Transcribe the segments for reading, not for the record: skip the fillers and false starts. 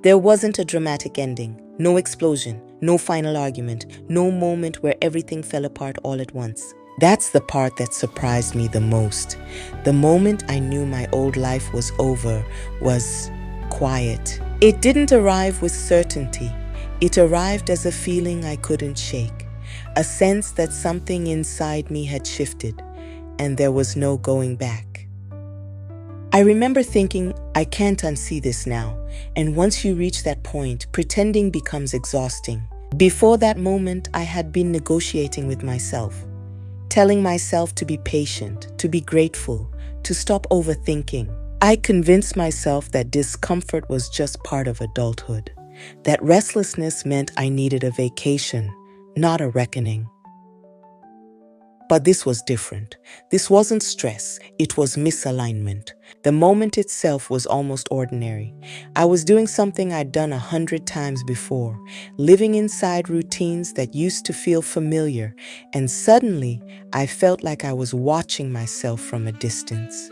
There wasn't a dramatic ending, no explosion, no final argument, no moment where everything fell apart all at once. That's the part that surprised me the most. The moment I knew my old life was over was quiet. It didn't arrive with certainty. It arrived as a feeling I couldn't shake, a sense that something inside me had shifted, and there was no going back. I remember thinking, I can't unsee this now, and once you reach that point, pretending becomes exhausting. Before that moment, I had been negotiating with myself, telling myself to be patient, to be grateful, to stop overthinking. I convinced myself that discomfort was just part of adulthood, that restlessness meant I needed a vacation, not a reckoning. But this was different. This wasn't stress, it was misalignment. The moment itself was almost ordinary. I was doing something I'd done 100 times before, living inside routines that used to feel familiar, and suddenly I felt like I was watching myself from a distance.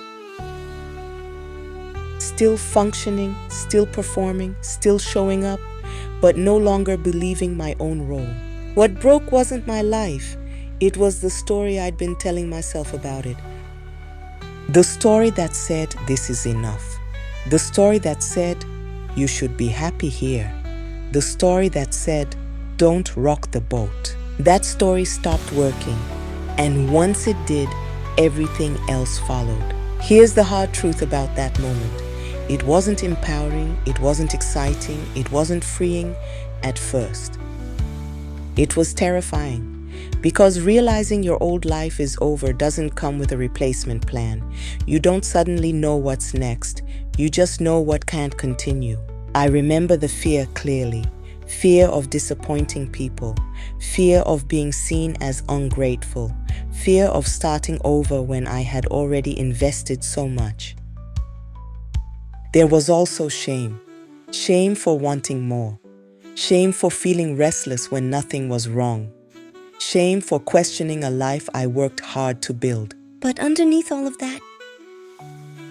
Still functioning, still performing, still showing up, but no longer believing my own role. What broke wasn't my life. It was the story I'd been telling myself about it. The story that said, this is enough. The story that said, you should be happy here. The story that said, don't rock the boat. That story stopped working, and once it did, everything else followed. Here's the hard truth about that moment. It wasn't empowering, it wasn't exciting, it wasn't freeing at first. It was terrifying. Because realizing your old life is over doesn't come with a replacement plan. You don't suddenly know what's next. You just know what can't continue. I remember the fear clearly. Fear of disappointing people. Fear of being seen as ungrateful. Fear of starting over when I had already invested so much. There was also shame. Shame for wanting more. Shame for feeling restless when nothing was wrong. Shame for questioning a life I worked hard to build. But underneath all of that,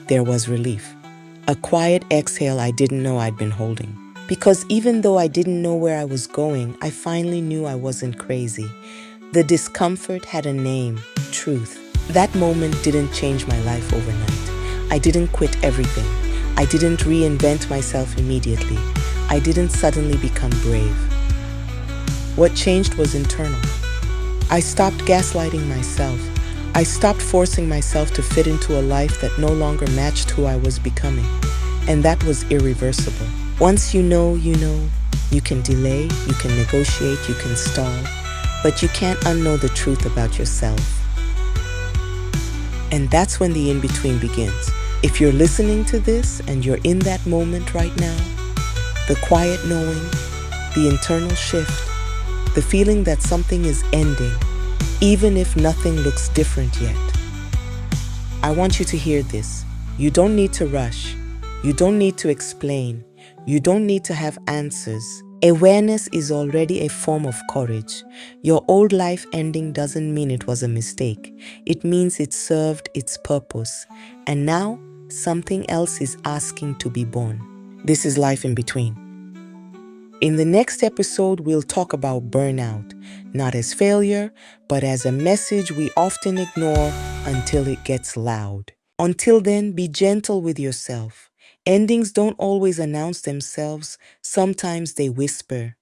there was relief. A quiet exhale I didn't know I'd been holding. Because even though I didn't know where I was going, I finally knew I wasn't crazy. The discomfort had a name, truth. That moment didn't change my life overnight. I didn't quit everything. I didn't reinvent myself immediately. I didn't suddenly become brave. What changed was internal. I stopped gaslighting myself. I stopped forcing myself to fit into a life that no longer matched who I was becoming. And that was irreversible. Once you know, you can delay, you can negotiate, you can stall, but you can't unknow the truth about yourself. And that's when the in-between begins. If you're listening to this and you're in that moment right now, the quiet knowing, the internal shift, the feeling that something is ending, even if nothing looks different yet. I want you to hear this. You don't need to rush. You don't need to explain. You don't need to have answers. Awareness is already a form of courage. Your old life ending doesn't mean it was a mistake. It means it served its purpose. And now, something else is asking to be born. This is life in between. In the next episode, we'll talk about burnout, not as failure, but as a message we often ignore until it gets loud. Until then, be gentle with yourself. Endings don't always announce themselves, sometimes they whisper.